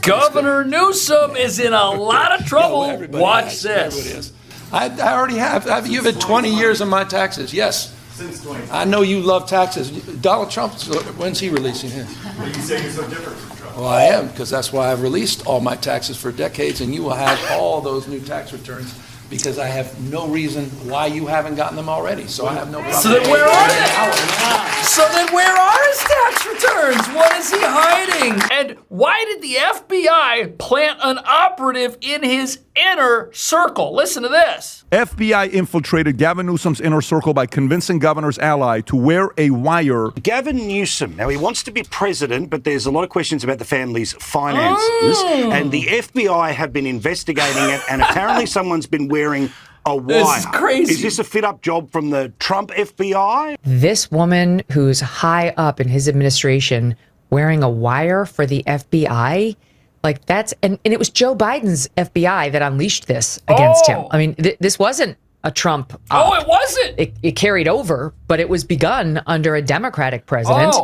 Governor Newsom is in a lot of trouble. Watch this. I already have. You've had 20 years of my taxes. Yes. Since 20. I know you love taxes. Donald Trump, when's he releasing his? Well, you say you're so different from Trump. Well, I am, because that's why I've released all my taxes for decades, and you will have all those new tax returns, because I have no reason why you haven't gotten them already. So I have no problem. So then where are they? So then where are his tax returns? What is he hiding? And why did the FBI plant an operative in his inner circle? Listen to this. FBI infiltrated Gavin Newsom's inner circle by convincing governor's ally to wear a wire. Gavin Newsom, now he wants to be president, but there's a lot of questions about the family's finances. And the FBI have been investigating it, and apparently someone's been wearing a wire. This is crazy. Is this a fit-up job from the Trump FBI? This woman who's high up in his administration wearing a wire for the FBI, like that's, and it was Joe Biden's FBI that unleashed this against him. I mean, this wasn't a Trump. It wasn't. It carried over, but it was begun under a Democratic president.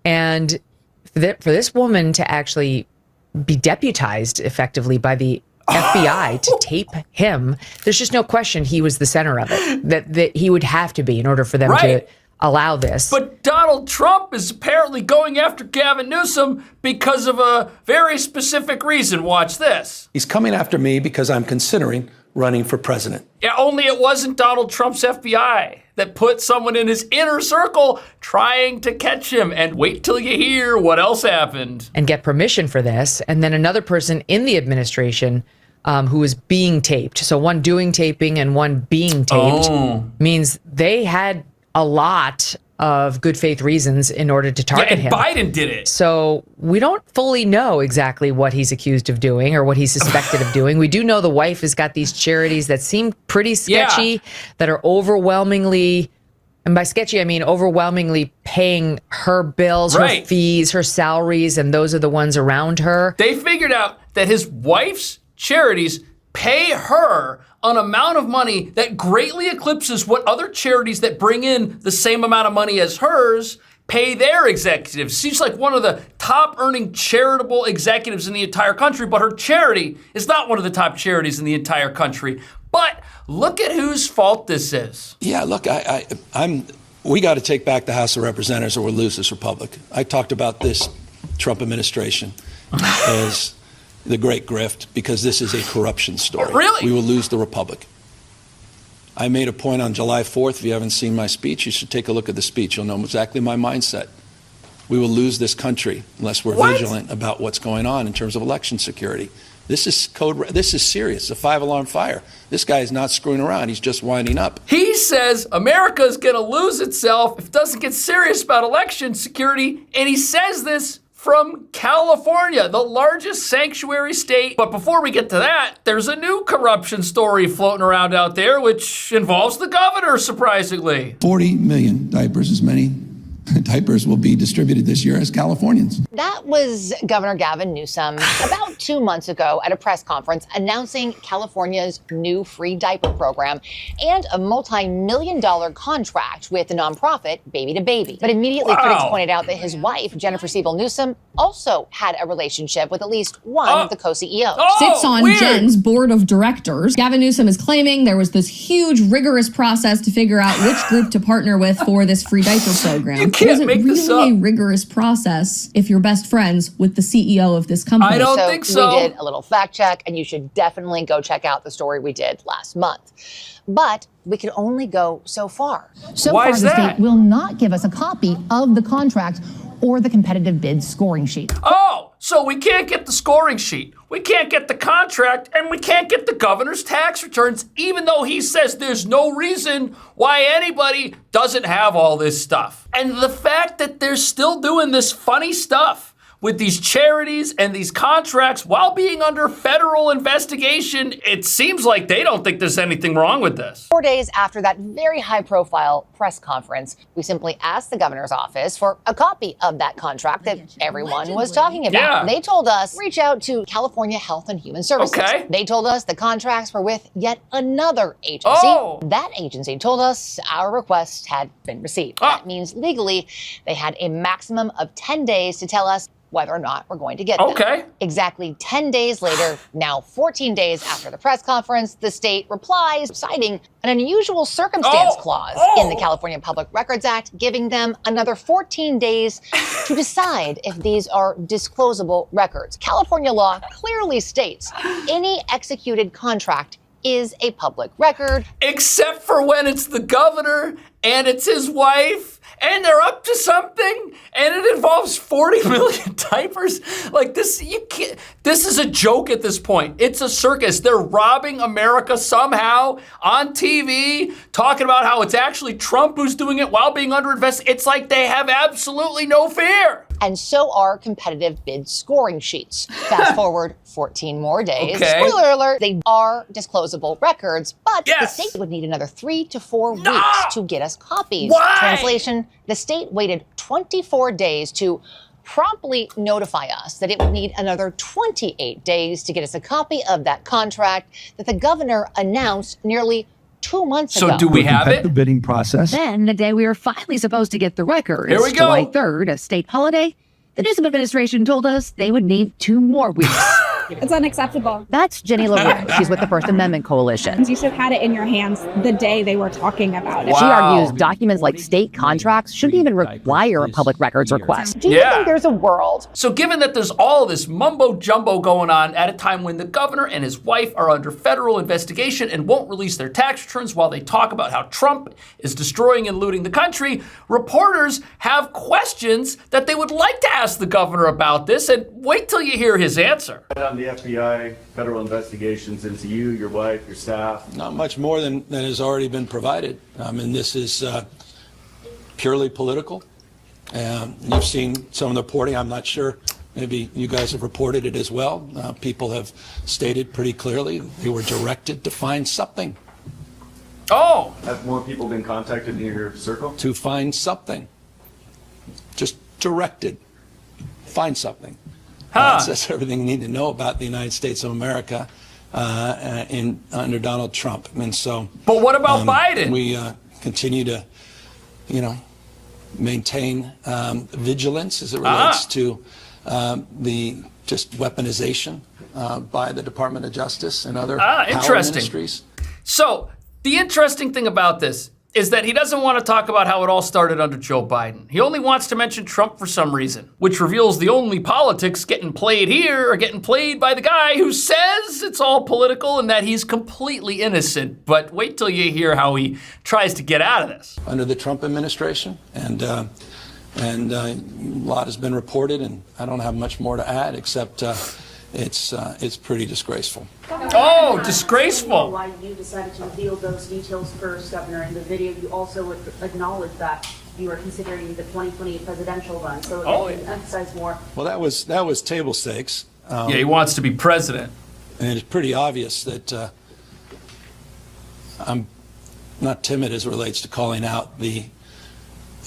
And for this woman to actually be deputized effectively by the FBI to tape him, there's just no question he was the center of it. That he would have to be in order for them to allow this. But Donald Trump is apparently going after Gavin Newsom because of a very specific reason. Watch this. He's coming after me because I'm considering running for president. Yeah, only it wasn't Donald Trump's FBI that put someone in his inner circle trying to catch him. And wait till you hear what else happened. And get permission for this. And then another person in the administration who was being taped. So one doing taping and one being taped means they had a lot of good faith reasons in order to target him. Biden did it. So we don't fully know exactly what he's accused of doing or what he's suspected of doing. We do know the wife has got these charities that seem pretty sketchy, that are overwhelmingly, and by sketchy, I mean overwhelmingly paying her bills, her fees, her salaries, and those are the ones around her. They figured out that his wife's charities pay her an amount of money that greatly eclipses what other charities that bring in the same amount of money as hers pay their executives. She's like one of the top earning charitable executives in the entire country, but her charity is not one of the top charities in the entire country. But look at whose fault this is. Yeah, look, we got to take back the House of Representatives or we'll lose this republic. I talked about this Trump administration as the great grift because this is a corruption story. Really? We will lose the republic. I made a point on July 4th. If you haven't seen my speech, you should take a look at the speech. You'll know exactly my mindset. We will lose this country unless we're vigilant about what's going on in terms of election security. This is this is serious. It's a 5-alarm fire. This guy is not screwing around. He's just winding up. He says America is going to lose itself if it doesn't get serious about election security, and he says this from California, the largest sanctuary state. But before we get to that, there's a new corruption story floating around out there, which involves the governor, surprisingly. 40 million diapers, as many diapers will be distributed this year as Californians. That was Governor Gavin Newsom about 2 months ago at a press conference announcing California's new free diaper program and a multi-million-dollar contract with the nonprofit Baby to Baby. But immediately critics pointed out that his wife, Jennifer Siebel Newsom, also had a relationship with at least one of the co-CEOs. Sits on Jen's board of directors. Gavin Newsom is claiming there was this huge, rigorous process to figure out which group to partner with for this free diaper program. Can't make this up. Was it really a rigorous process if you're best friends with the CEO of this company? I don't think so. We did a little fact check, and you should definitely go check out the story we did last month. But we could only go so far. So far, the state will not give us a copy of the contract or the competitive bid scoring sheet. Oh, so we can't get the scoring sheet, we can't get the contract, and we can't get the governor's tax returns, even though he says there's no reason why anybody doesn't have all this stuff. And the fact that they're still doing this funny stuff with these charities and these contracts while being under federal investigation, it seems like they don't think there's anything wrong with this. 4 days after that very high-profile press conference, we simply asked the governor's office for a copy of that contract that everyone was talking about. They told us, reach out to California Health and Human Services. They told us the contracts were with yet another agency. That agency told us our request had been received. That means legally they had a maximum of 10 days to tell us whether or not we're going to get them. Okay. Exactly 10 days later, now 14 days after the press conference, the state replies, citing an unusual circumstance clause in the California Public Records Act, giving them another 14 days to decide if these are disclosable records. California law clearly states any executed contract is a public record. Except for when it's the governor and it's his wife and they're up to something and it involves 40 million diapers. Like this, you can't, this is a joke at this point. It's a circus. They're robbing America somehow on TV, talking about how it's actually Trump who's doing it while being under investigation. It's like they have absolutely no fear. And so are competitive bid scoring sheets. Fast forward 14 more days. Okay. Spoiler alert, they are disclosable records, but the state would need another 3 to 4 weeks to get us copies. Why? Translation, the state waited 24 days to promptly notify us that it would need another 28 days to get us a copy of that contract that the governor announced nearly 2 months ago. So do we have it? The bidding process. Then, the day we were finally supposed to get the records, Here we go. July 3rd, a state holiday, the Newsom administration told us they would need 2 more weeks. It's unacceptable. That's Jenny LaRue. She's with the First Amendment Coalition. You should have had it in your hands the day they were talking about it. She argues documents like state contracts shouldn't even require a public records request. Do you think there's a world? So given that there's all this mumbo jumbo going on at a time when the governor and his wife are under federal investigation and won't release their tax returns while they talk about how Trump is destroying and looting the country, reporters have questions that they would like to ask the governor about this, and wait till you hear his answer. On the FBI federal investigations into you, your wife, your staff? Not much more than has already been provided. I mean, this is purely political. You've seen some of the reporting. I'm not sure. Maybe you guys have reported it as well. People have stated pretty clearly they were directed to find something. Oh! Have more people been contacted in your circle? To find something. Just directed. Find something. That's everything you need to know about the United States of America under Donald Trump. And so, but what about Biden? We continue to, maintain vigilance as it relates to the just weaponization by the Department of Justice and other power ministries. So the interesting thing about this is that he doesn't want to talk about how it all started under Joe Biden. He only wants to mention Trump for some reason, which reveals the only politics getting played here are getting played by the guy who says it's all political and that he's completely innocent. But wait till you hear how he tries to get out of this. Under the Trump administration, and a lot has been reported, and I don't have much more to add except it's pretty disgraceful. Oh, disgraceful. Why you decided to reveal those details first, Governor. In the video, you also acknowledged that you were considering the 2020 presidential run. So emphasize more. Well, that was table stakes. Yeah, he wants to be president. And it's pretty obvious that I'm not timid as it relates to calling out the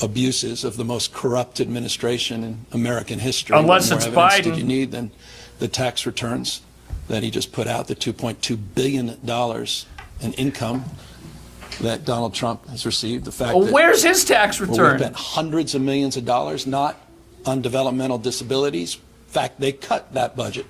abuses of the most corrupt administration in American history. Unless What it's more evidence Biden. did you need than the tax returns that he just put out, the $2.2 billion in income that Donald Trump has received. The fact that where's his tax we return? spent hundreds of millions of dollars not on developmental disabilities. In fact, they cut that budget.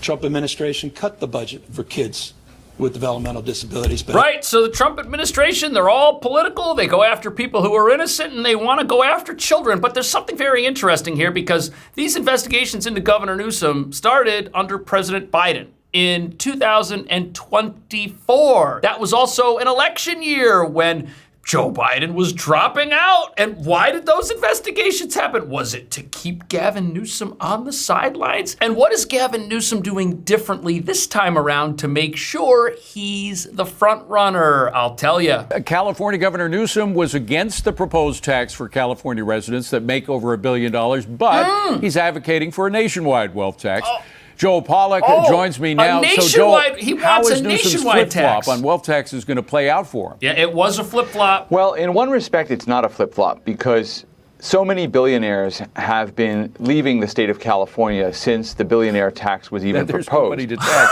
Trump administration cut the budget for kids with developmental disabilities. Right, so the Trump administration, they're all political. They go after people who are innocent and they want to go after children. But there's something very interesting here because these investigations into Governor Newsom started under President Biden in 2024. That was also an election year when Joe Biden was dropping out. And why did those investigations happen? Was it to keep Gavin Newsom on the sidelines? And what is Gavin Newsom doing differently this time around to make sure he's the front runner? I'll tell you. California Governor Newsom was against the proposed tax for California residents that make over $1 billion, but he's advocating for a nationwide wealth tax. Joe Pollack joins me now. So, Joe, how is Newsom's flip-flop on wealth taxes going to play out for him? Yeah, it was a flip-flop. Well, in one respect, it's not a flip-flop because so many billionaires have been leaving the state of California since the billionaire tax was even proposed. There's nobody to tax.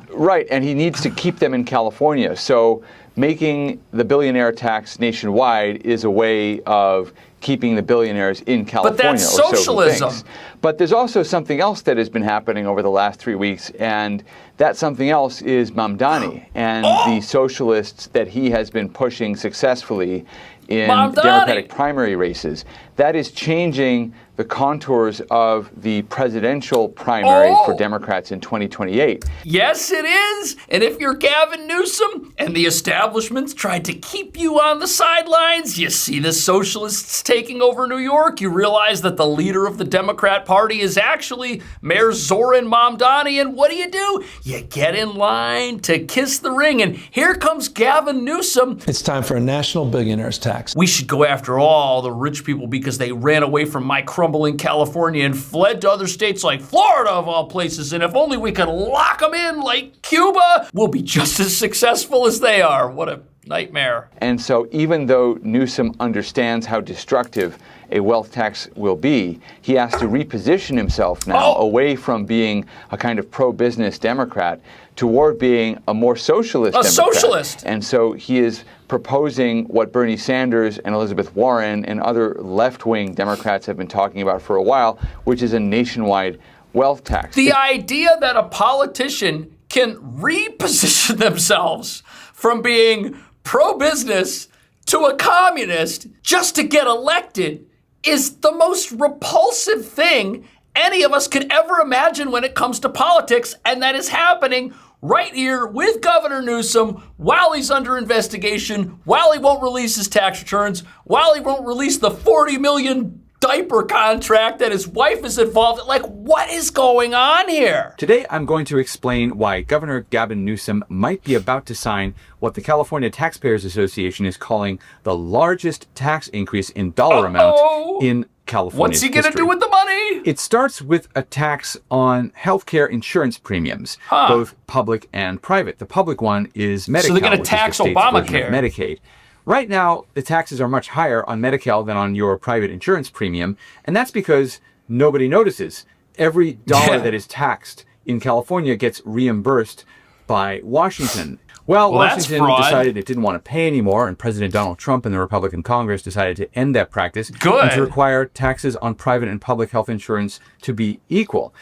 Right, and he needs to keep them in California. So making the billionaire tax nationwide is a way of keeping the billionaires in California. But that's socialism. But there's also something else that has been happening over the last 3 weeks, and that something else is Mamdani and the socialists that he has been pushing successfully in Democratic primary races. That is changing the contours of the presidential primary for Democrats in 2028. Yes, it is. And if you're Gavin Newsom and the establishment's tried to keep you on the sidelines, you see the socialists taking over New York, you realize that the leader of the Democrat Party is actually Mayor Zoran Mamdani, and what do? You get in line to kiss the ring, and here comes Gavin Newsom. It's time for a national billionaires tax. We should go after all the rich people because they ran away from my crumbling California and fled to other states like Florida, of all places. And if only we could lock them in like Cuba, we'll be just as successful as they are. What a nightmare. And so even though Newsom understands how destructive a wealth tax will be, he has to reposition himself now away from being a kind of pro-business Democrat toward being a more socialist Democrat. Socialist. And so he is proposing what Bernie Sanders and Elizabeth Warren and other left-wing Democrats have been talking about for a while, which is a nationwide wealth tax. The idea that a politician can reposition themselves from being pro-business to a communist just to get elected is the most repulsive thing any of us could ever imagine when it comes to politics, and that is happening right here with Governor Newsom while he's under investigation, while he won't release his tax returns, while he won't release the $40 million diaper contract that his wife is involved in. Like, what is going on here? Today, I'm going to explain why Governor Gavin Newsom might be about to sign what the California Taxpayers Association is calling the largest tax increase in dollar amount in California. What's he going to do with the money? It starts with a tax on healthcare insurance premiums, both public and private. The public one is Medi-Cal, so they're going to tax Obamacare. Medicaid. Right now, the taxes are much higher on Medi-Cal than on your private insurance premium, and that's because nobody notices. Every dollar that is taxed in California gets reimbursed by Washington. Well, Washington decided it didn't want to pay anymore, and President Donald Trump and the Republican Congress decided to end that practice and to require taxes on private and public health insurance to be equal.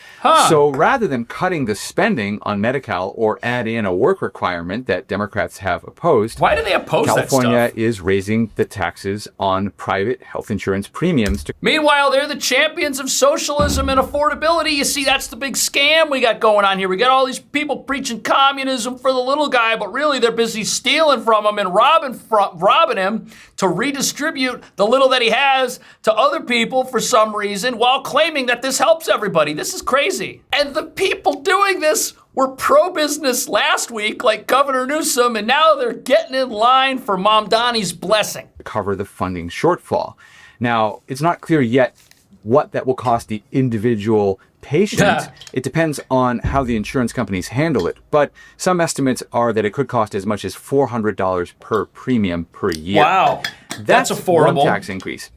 So rather than cutting the spending on Medi-Cal or add in a work requirement that Democrats have opposed, why do they oppose California that stuff? is raising the taxes on private health insurance premiums. Meanwhile, they're the champions of socialism and affordability. You see, that's the big scam we got going on here. We got all these people preaching communism for the little guy, but really they're busy stealing from him and robbing him to redistribute the little that he has to other people for some reason while claiming that this helps everybody. This is crazy. And the people doing this were pro-business last week, like Governor Newsom, and now they're getting in line for Mamdani's blessing. Cover the funding shortfall. Now, it's not clear yet what that will cost the individual patient. It depends on how the insurance companies handle it. But some estimates are that it could cost as much as $400 per premium per year. Wow. That's affordable. One tax increase.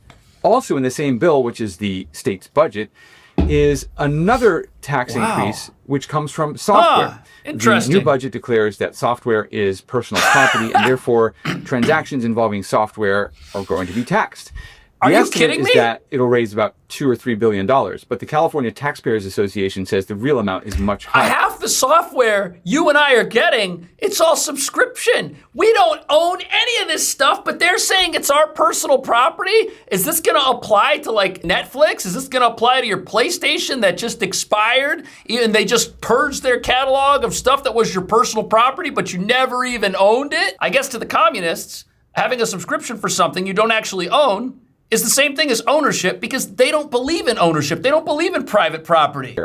Also in the same bill, which is the state's budget, is another tax increase which comes from software. Interesting. The new budget declares that software is personal property and therefore transactions involving software are going to be taxed. Are the you estimate kidding is me? that it'll raise about $2 or $3 billion, but the California Taxpayers Association says the real amount is much higher. Half the software you and I are getting, it's all subscription. We don't own any of this stuff, but they're saying it's our personal property. Is this going to apply to like Netflix? Is this going to apply to your PlayStation that just expired and they just purged their catalog of stuff that was your personal property, but you never even owned it? I guess to the communists, having a subscription for something you don't actually own is the same thing as ownership because they don't believe in ownership. They don't believe in private property.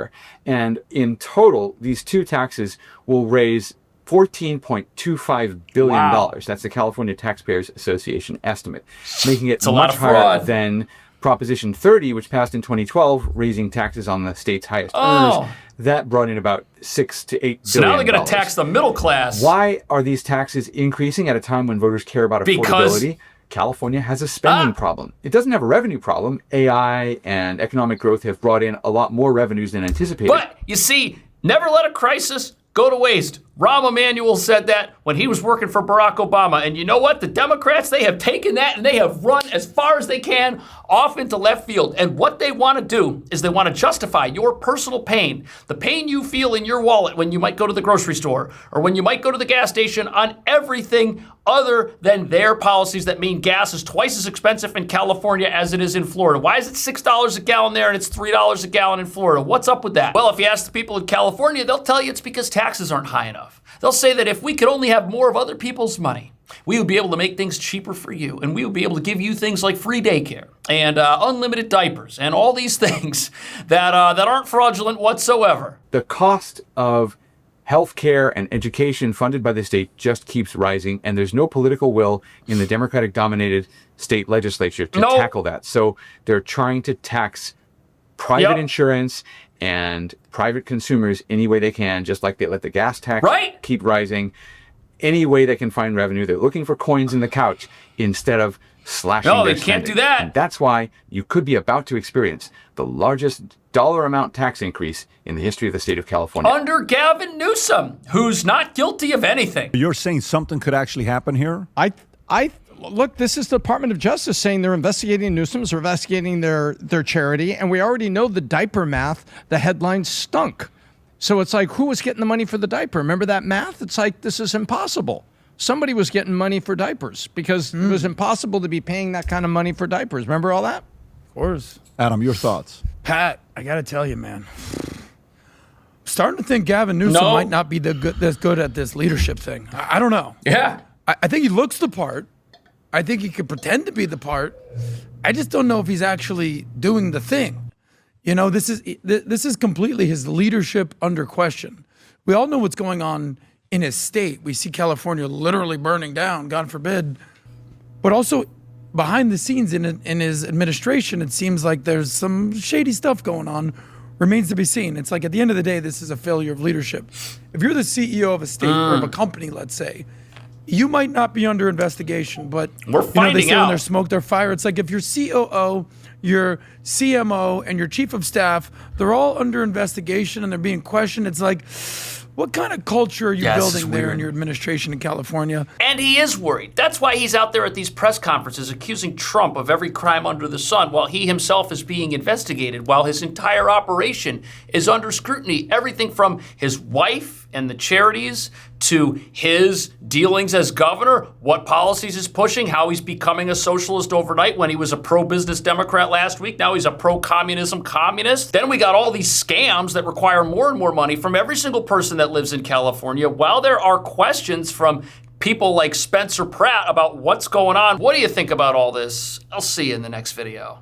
And in total, these two taxes will raise $14.25 billion. Wow. That's the California Taxpayers Association estimate, making it It's a lot much of higher fraud. than Proposition 30, which passed in 2012, raising taxes on the state's highest earners. That brought in about $6 to $8 billion. So now they're going to tax the middle class. Why are these taxes increasing at a time when voters care about affordability? California has a spending problem. It doesn't have a revenue problem. AI and economic growth have brought in a lot more revenues than anticipated. But you see, never let a crisis go to waste. Rahm Emanuel said that when he was working for Barack Obama. And you know what? The Democrats, they have taken that and they have run as far as they can off into left field. And what they want to do is they want to justify your personal pain, the pain you feel in your wallet when you might go to the grocery store or when you might go to the gas station, on everything other than their policies that mean gas is twice as expensive in California as it is in Florida. Why is it $6 a gallon there and it's $3 a gallon in Florida? What's up with that? Well, if you ask the people in California, they'll tell you it's because taxes aren't high enough. They'll say that if we could only have more of other people's money, we would be able to make things cheaper for you, and we would be able to give you things like free daycare and unlimited diapers and all these things that aren't fraudulent whatsoever. The cost of healthcare and education funded by the state just keeps rising, and there's no political will in the Democratic-dominated state legislature to tackle that. So they're trying to tax private insurance and private consumers any way they can, just like they let the gas tax keep rising. Any way they can find revenue, they're looking for coins in the couch instead of slashing their they can't do that. And that's why you could be about to experience the largest dollar amount tax increase in the history of the state of California. Under Gavin Newsom, who's not guilty of anything. You're saying something could actually happen here? Look, this is the Department of Justice saying they're investigating Newsom's, they're investigating their charity, and we already know the diaper math, the headline stunk. So it's like, who was getting the money for the diaper? Remember that math? It's like, this is impossible. Somebody was getting money for diapers because it was impossible to be paying that kind of money for diapers. Remember all that? Of course. Adam, your thoughts? Pat, I got to tell you, man. Starting to think Gavin Newsom might not be this good at this leadership thing. I don't know. Yeah. I think he looks the part. I think he could pretend to be the part. I just don't know if he's actually doing the thing. You know, this is completely his leadership under question. We all know what's going on in his state. We see California literally burning down, God forbid. But also behind the scenes in his administration, it seems like there's some shady stuff going on. Remains to be seen. It's like at the end of the day, this is a failure of leadership. If you're the CEO of a state or of a company, let's say, you might not be under investigation, but we're finding they say out. When there's smoke, there's fire. It's like if your COO, your CMO, and your chief of staff, they're all under investigation and they're being questioned. It's like, what kind of culture are you building there in your administration in California? And he is worried. That's why he's out there at these press conferences accusing Trump of every crime under the sun while he himself is being investigated, while his entire operation is under scrutiny. Everything from his wife and the charities to his dealings as governor, what policies he's pushing, how he's becoming a socialist overnight when he was a pro-business Democrat last week. Now he's a pro-communism communist. Then we got all these scams that require more and more money from every single person that lives in California. While there are questions from people like Spencer Pratt about what's going on, what do you think about all this? I'll see you in the next video.